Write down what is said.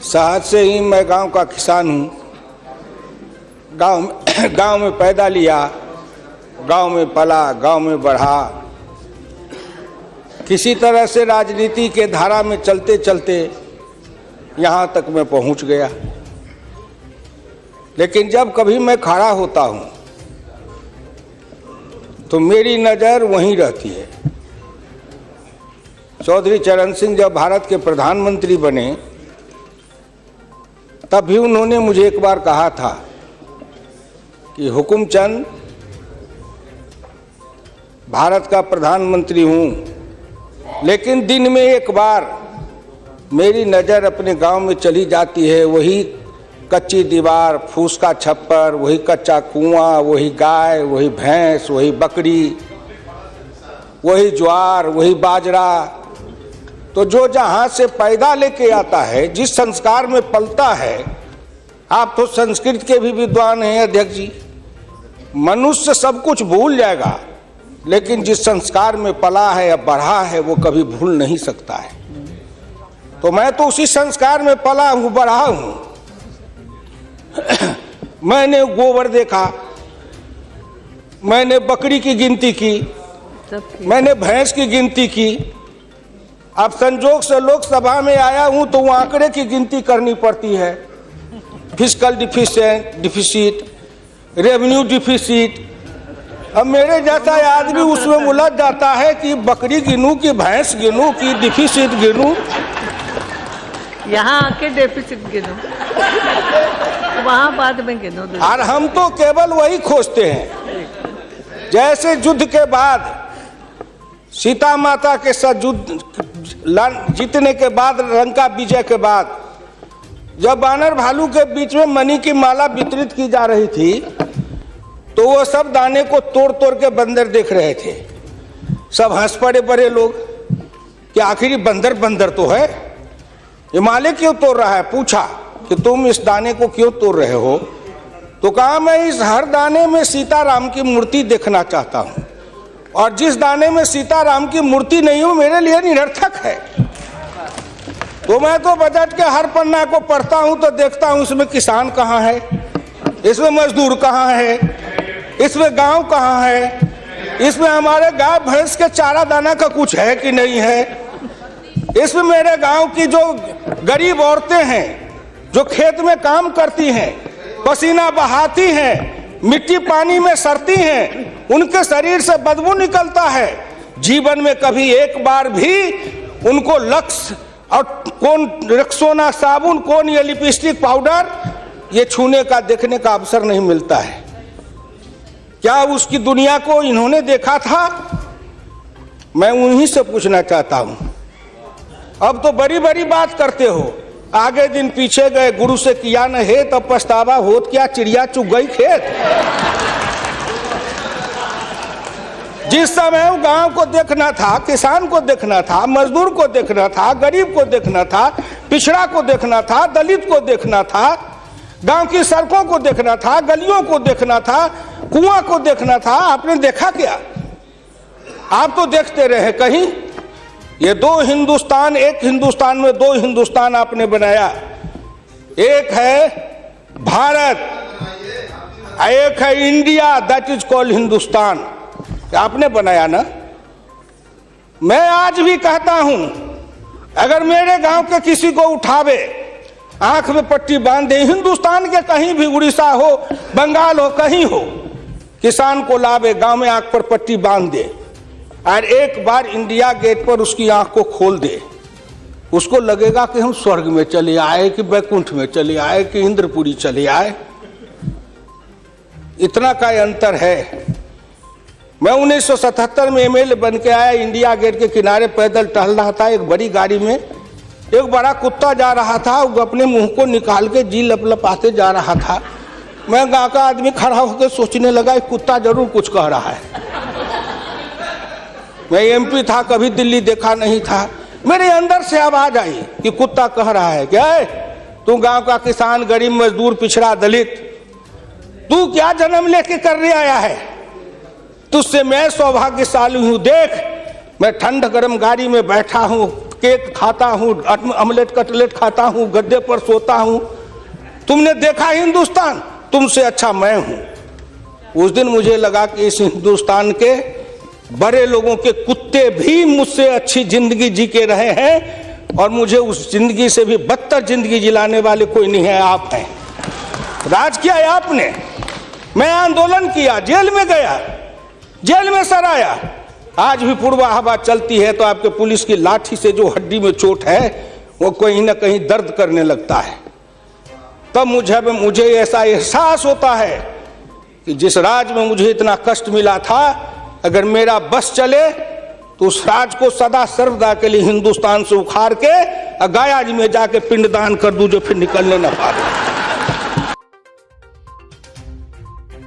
शहर से ही मैं गांव का किसान हूँ। गांव में पैदा लिया, गांव में पला, गांव में बढ़ा। किसी तरह से राजनीति के धारा में चलते चलते यहाँ तक मैं पहुँच गया। लेकिन जब कभी मैं खड़ा होता हूँ तो मेरी नज़र वहीं रहती है। चौधरी चरण सिंह जब भारत के प्रधानमंत्री बने तब भी उन्होंने मुझे एक बार कहा था कि हुकुमचंद, भारत का प्रधानमंत्री हूँ, लेकिन दिन में एक बार मेरी नज़र अपने गांव में चली जाती है। वही कच्ची दीवार, फूस का छप्पर, वही कच्चा कुआं, वही गाय, वही भैंस, वही बकरी, वही ज्वार, वही बाजरा। तो जो जहाँ से पैदा लेके आता है, जिस संस्कार में पलता है, आप तो संस्कृत के भी विद्वान हैं अध्यक्ष जी, मनुष्य सब कुछ भूल जाएगा, लेकिन जिस संस्कार में पला है या बढ़ा है वो कभी भूल नहीं सकता है। तो मैं तो उसी संस्कार में पला हूँ, बढ़ा हूँ। मैंने गोबर देखा, मैंने बकरी की गिनती की, मैंने भैंस की गिनती की। अब संजोग से लोकसभा में आया हूं तो वो आंकड़े की गिनती करनी पड़ती है। Fiscal deficit, revenue deficit. अब मेरे जैसा आदमी उसमें उलझ जाता है कि बकरी गिनूं कि भैंस गिनूं कि डिफिसिट गिनूं। यहाँ आके डेफिसिट गिनो, वहाँ बाद में गिनो। और हम तो केवल वही खोजते हैं। जैसे युद्ध के बाद, सीता माता के साथ युद्ध जीतने के बाद, लंका विजय के बाद, जब वानर भालू के बीच में मणि की माला वितरित की जा रही थी तो वो सब दाने को तोड़ तोड़ के बंदर देख रहे थे। सब हंस पड़े बड़े लोग कि आखिर बंदर बंदर तो है, हिमालय क्यों तोड़ रहा है। पूछा कि तुम इस दाने को क्यों तोड़ रहे हो? तो कहा मैं इस हर दाने में सीताराम की मूर्ति देखना चाहता हूँ, और जिस दाने में सीताराम की मूर्ति नहीं हो मेरे लिए निरर्थक है। तो मैं तो बजट के हर पन्ना को पढ़ता हूँ तो देखता हूँ इसमें किसान कहाँ है, इसमें मजदूर कहाँ है, इसमें गांव कहाँ है, इसमें हमारे गाय भैंस के चारा दाना का कुछ है कि नहीं है, इसमें मेरे गांव की जो गरीब औरतें हैं जो खेत में काम करती हैं, पसीना बहाती हैं, मिट्टी पानी में सरती हैं, उनके शरीर से बदबू निकलता है। जीवन में कभी एक बार भी उनको लक्स और कौन रेक्सोना साबुन, कौन ये लिपस्टिक पाउडर, ये छूने का देखने का अवसर नहीं मिलता है। क्या उसकी दुनिया को इन्होंने देखा था? मैं उन्हीं से पूछना चाहता हूं। अब तो बड़ी बड़ी बात करते हो, आगे दिन पीछे गए, गुरु से किया न है तब पछतावा होत क्या, चिड़िया चुग गई खेत। जिस समय गांव को देखना था, किसान को देखना था, मजदूर को देखना था, गरीब को देखना था, पिछड़ा को देखना था, दलित को देखना था, गांव की सड़कों को देखना था, गलियों को देखना था, कुआं को देखना था, आपने देखा क्या? आप तो देखते रहे कहीं। ये दो हिंदुस्तान, एक हिंदुस्तान में दो हिंदुस्तान आपने बनाया। एक है भारत, एक है India, that is called Hindustan. आपने बनाया ना। मैं आज भी कहता हूं, अगर मेरे गांव के किसी को उठावे, आंख में पट्टी बांध दे, हिंदुस्तान के कहीं भी, उड़ीसा हो, बंगाल हो, कहीं हो, किसान को लावे, गांव में आंख पर पट्टी बांध दे और एक बार इंडिया गेट पर उसकी आंख को खोल दे, उसको लगेगा कि हम स्वर्ग में चले आए, कि बैकुंठ में चले आए, कि इंद्रपुरी चले आए। इतना का अंतर है। मैं 1977 में एमएलए बन के आया, इंडिया गेट के किनारे पैदल टहल रहा था, एक बड़ी गाड़ी में एक बड़ा कुत्ता जा रहा था, वो अपने मुंह को निकाल के जी लपलपाते जा रहा था। मैं गांव का आदमी खड़ा होकर सोचने लगा, कुत्ता जरूर कुछ कह रहा है। मैं एमपी था, कभी दिल्ली देखा नहीं था, मेरे अंदर से आवाज आई कि कुत्ता कह रहा है, क्या है तू गांव का किसान, गरीब, मजदूर, पिछड़ा, दलित, तू क्या जन्म लेके करने आया है? तुझसे मैं सौभाग्यशाली हूं। देख, मैं ठंड गर्म गाड़ी में बैठा हूं, केक खाता हूँ, ऑमलेट कटलेट खाता हूँ, गद्दे पर सोता हूँ। तुमने देखा हिंदुस्तान, तुमसे अच्छा मैं हूँ। उस दिन मुझे लगा कि इस हिंदुस्तान के बड़े लोगों के कुत्ते भी मुझसे अच्छी जिंदगी जी के रहे हैं और मुझे उस जिंदगी से भी बदतर जिंदगी जिलाने वाले कोई नहीं है, आप हैं। राज किया है आपने, मैं आंदोलन किया, जेल में गया, जेल में सराया। आज भी पूर्वा हवा चलती है तो आपके पुलिस की लाठी से जो हड्डी में चोट है वो कहीं ना कहीं दर्द करने लगता है। तब मुझे ऐसा एहसास होता है कि जिस राज में मुझे इतना कष्ट मिला था, अगर मेरा बस चले तो उस राज को सदा सर्वदा के लिए हिंदुस्तान से उखाड़ के गया जी में जाके पिंडदान कर दूं, जो फिर निकलने न पाए।